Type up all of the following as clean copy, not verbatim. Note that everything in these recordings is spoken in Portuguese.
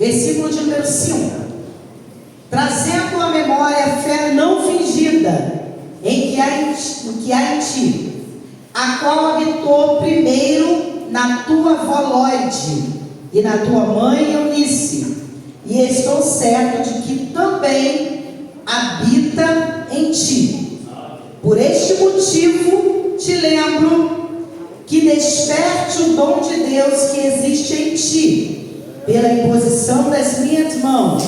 Versículo de número 5. Trazendo à memória a fé não fingida em que há em ti, a qual habitou primeiro na tua avó Lóide e na tua mãe Eunice, e estou certo de que também habita em ti. Por este motivo te lembro que desperte o dom de Deus que existe em ti, pela imposição das minhas mãos,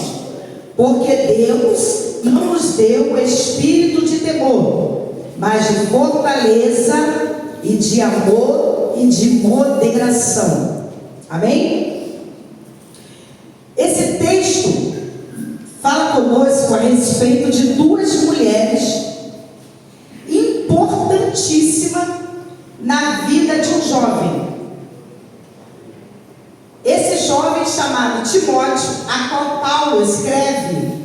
porque Deus não nos deu o espírito de temor, mas de fortaleza e de amor e de moderação. Amém? Esse texto fala conosco a respeito de duas mulheres importantíssimas na vida de um jovem. Esse jovem chamado Timóteo, a qual Paulo escreve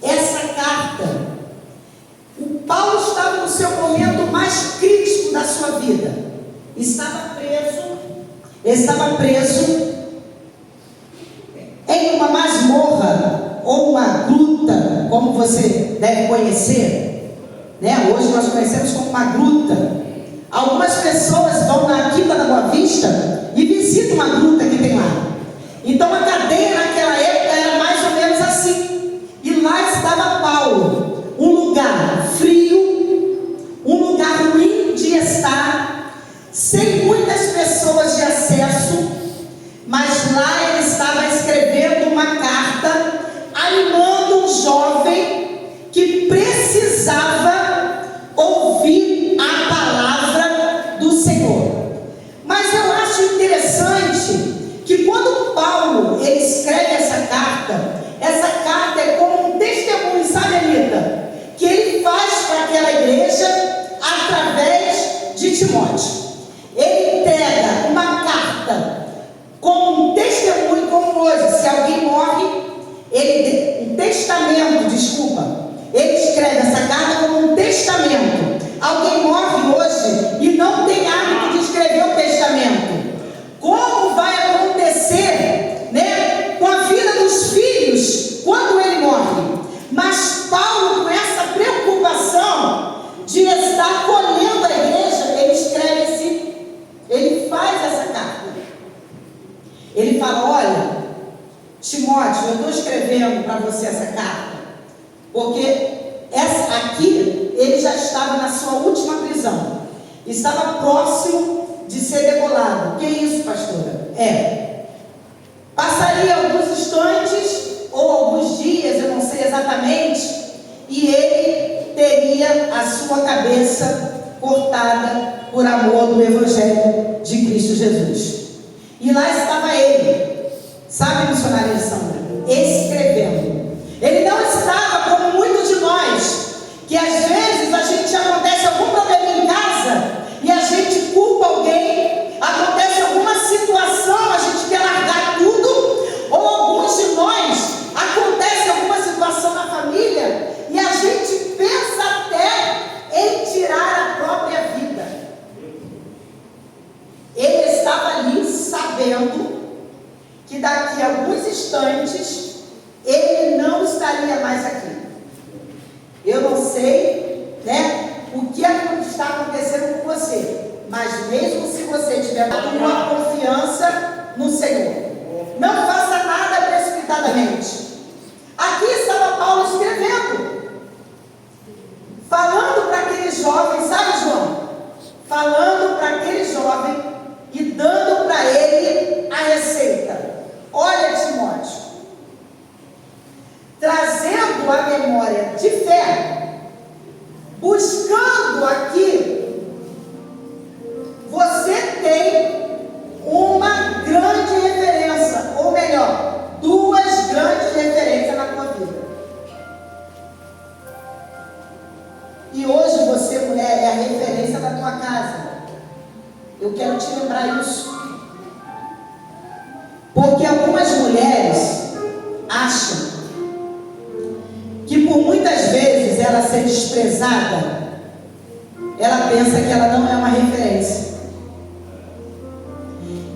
essa carta. O Paulo estava no seu momento mais crítico da sua vida. Estava preso em uma masmorra ou uma gruta, como você deve conhecer, né? Hoje nós conhecemos como uma gruta. Algumas pessoas vão na Quinta da Boa Vista e visitam uma gruta que tem lá. Então a cadeia naquela época era mais ou menos assim. E lá estava Paulo, um lugar frio, um lugar ruim de estar, sem muitas pessoas de acesso, mas lá ele estava escrevendo uma carta, animando um jovem que precisava ouvir a palavra do Senhor. Mas eu acho interessante que quando Paulo ele escreve essa carta é como um testemunho, sabe, Anitta, que ele faz para aquela igreja através de Timóteo. Ele entrega uma carta como um testemunho, como hoje, se alguém morre, um testamento, ele escreve essa carta como um testamento. Alguém morre hoje e não tem hábito de escrever o testamento. Como vai acontecer, né, com a vida dos filhos quando ele morre? Mas Paulo, com essa preocupação de estar acolhendo a igreja, ele faz essa carta. Ele fala: olha, Timóteo, eu estou escrevendo para você essa carta, porque aqui ele já estava na sua última prisão, estava próximo de ser degolado. Que isso, pastora? Passaria alguns instantes ou alguns dias, eu não sei exatamente, e ele teria a sua cabeça cortada por amor do Evangelho de Cristo Jesus. E lá estava ele, sabe, missionária Sandra, escrevendo. Ele não estava como muitos de nós, que às vezes acontece algum problema em casa e a gente culpa alguém, acontece alguma situação, a gente quer largar tudo, ou alguns de nós, acontece alguma situação na família e a gente pensa até em tirar a própria vida. Ele estava ali sabendo que daqui a alguns instantes ele não estaria mais aqui. Eu não sei, né, o que está acontecendo com você, mas mesmo se você tiver uma confiança no Senhor, não faça nada precipitadamente. Aqui estava Paulo escrevendo, falando para aquele jovem, sabe, João? Falando para aquele jovem e dando para ele a receita. Olha, Timóteo, trazendo a memória de fé, buscando aqui, você tem uma grande referência, ou melhor, duas grandes referências na tua vida. E hoje você, mulher, é a referência da tua casa. Eu quero te lembrar isso. Porque algumas mulheres acham que por muitas vezes ela ser desprezada, ela pensa que ela não é uma referência.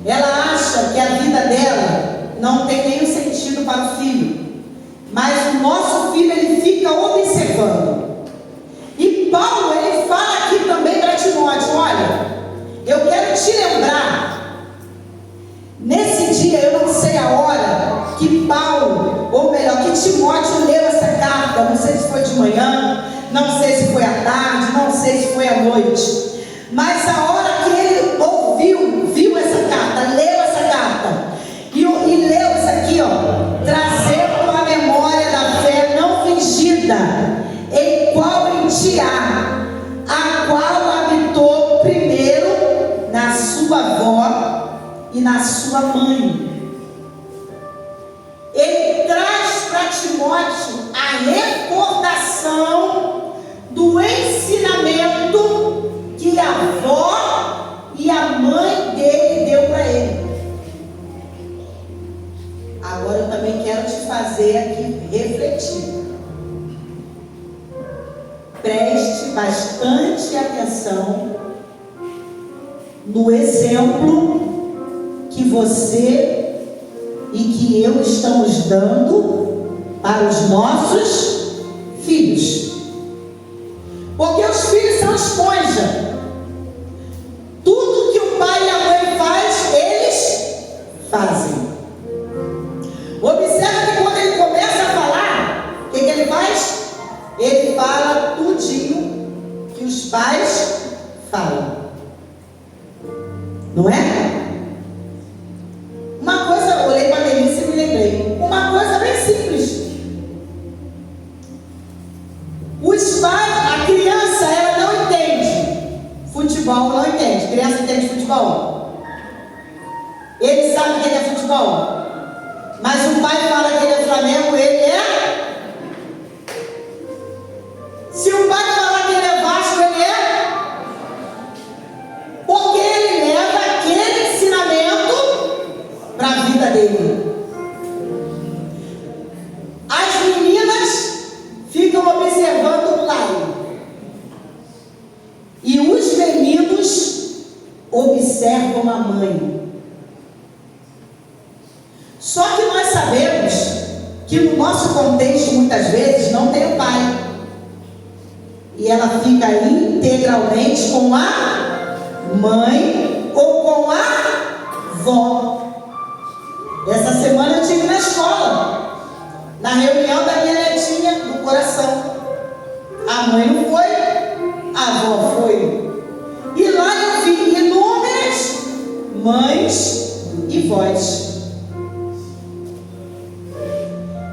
Ela acha que a vida dela não tem nenhum sentido dirigindo para o filho, mas o nosso filho, ele fica observando. E Paulo, ele fala aqui também para Timóteo: olha, eu quero te lembrar, nesse dia, eu não sei a hora que Paulo, ou melhor, que Timóteo leu essa carta, não sei se foi de manhã, não sei se foi à tarde, não sei se foi à noite, mas a hora que ele viu essa carta, leu essa carta, e leu isso aqui, ó, trazendo a memória da fé não fingida, em qual em ti há, a qual habitou primeiro na sua avó e na sua mãe. Ele traz para Timóteo a recordação do ensinamento que a avó e a mãe dele deu para ele. Agora eu também quero te fazer aqui refletir. Preste bastante atenção no exemplo que você e que eu estamos dando para os nossos filhos. Porque os filhos são esponja. Tudo que o pai e a mãe faz, eles fazem. Observa que quando ele começa a falar, o que ele faz? Ele fala tudinho que os pais falam. Não é? Uma coisa, eu olhei para a Melissa e me lembrei. Uma coisa bem simples. Os pais, a criança, ela não entende futebol, não entende. Criança entende futebol. Ele sabe o que é futebol. Mas o pai fala que ele é Flamengo, ele é. Se o pai falar que ele é Vasco, ele é. Porque ele leva aquele ensinamento para a vida dele. As meninas ficam observando o pai. E os meninos observam a mãe. Só que nós sabemos que no nosso contexto, muitas vezes, não tem o pai. E ela fica integralmente com a mãe ou com a vó. Essa semana eu estive na escola, na reunião da minha netinha do coração. A mãe não foi, a avó foi. E lá eu vi inúmeras mães e vós.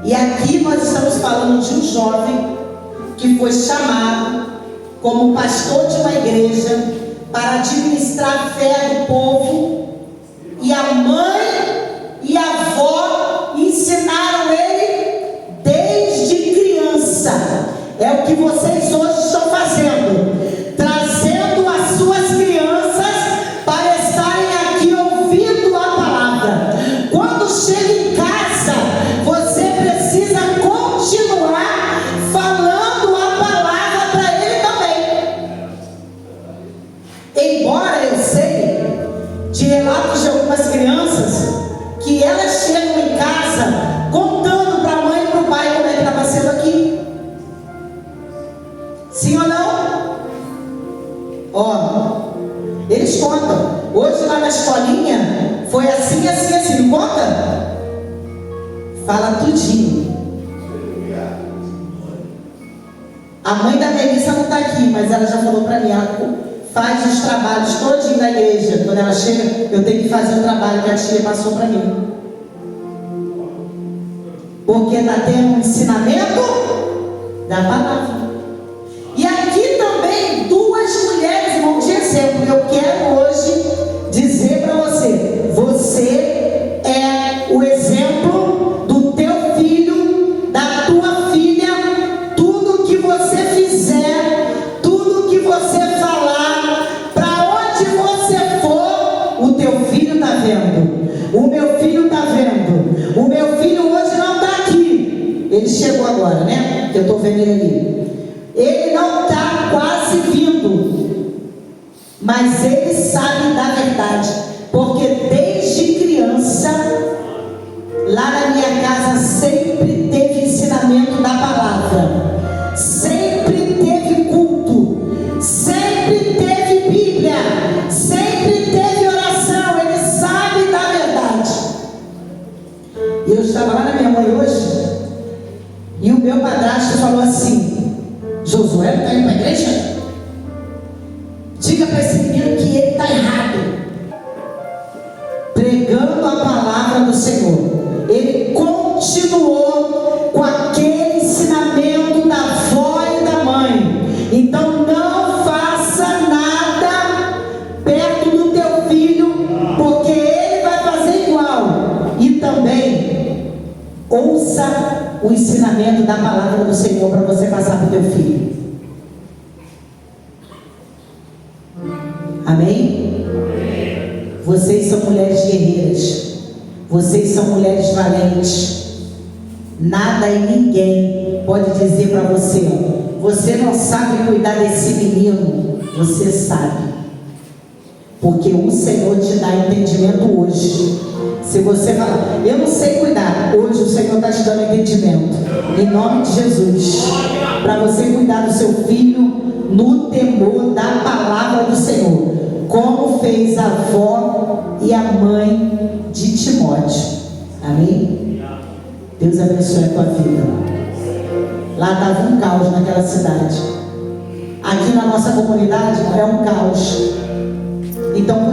E aqui nós estamos falando de um jovem que foi chamado como pastor de uma igreja para administrar a fé do povo, e a mãe e a avó ensinaram ele desde criança. É o que vocês hoje estão fazendo, trazendo as suas crianças para estarem aqui ouvindo a palavra. Quando chega em casa, você precisa continuar falando a palavra para ele também. Embora eu sei de relatos de algumas crianças que elas chegam em casa contando para a mãe e para o pai como é que estava sendo aqui. Sim ou não? Ó, eles contam. Hoje lá na escolinha foi assim, assim, assim. Não conta? Fala tudinho. A mãe da Melissa não está aqui, mas ela já falou para mim, ela faz os trabalhos todinho da igreja. Quando ela chega, eu tenho que fazer o trabalho que a tia passou para mim. Porque está tendo um ensinamento da palavra. E aqui também duas mulheres vão de exemplo. Eu quero hoje dizer para você: você é o exemplo do teu filho, da tua filha. Tudo que você fizer, tudo que você falar, para onde você for, o teu filho está vendo. O meu filho está vendo. O meu filho hoje não está aqui. Ele chegou agora, né? Que eu estou vendo ele ali. Ele não está quase vindo, mas ele sabe da verdade, porque desde criança, lá na minha casa Eu estava lá na minha mãe hoje e o meu padrasto falou assim: Josué está indo para a igreja? Diga para esse menino que ele está errado. Pregando a palavra do Senhor, ele continuou com aquele ensinamento da avó e da mãe. Então não faça nada perto do teu filho, porque ele vai fazer igual. E também ouça o ensinamento da palavra do Senhor para você passar para o teu filho. Amém? Vocês são mulheres guerreiras. Vocês são mulheres valentes. Nada e ninguém pode dizer para você: você não sabe cuidar desse menino. Você sabe, porque o Senhor te dá entendimento hoje. Se você falar, eu não sei cuidar, hoje o Senhor está te dando entendimento, em nome de Jesus, para você cuidar do seu filho no temor da palavra do Senhor, como fez a avó e a mãe de Timóteo. Amém? Deus abençoe a tua vida. Lá estava um caos naquela cidade. Aqui na nossa comunidade é um caos. Então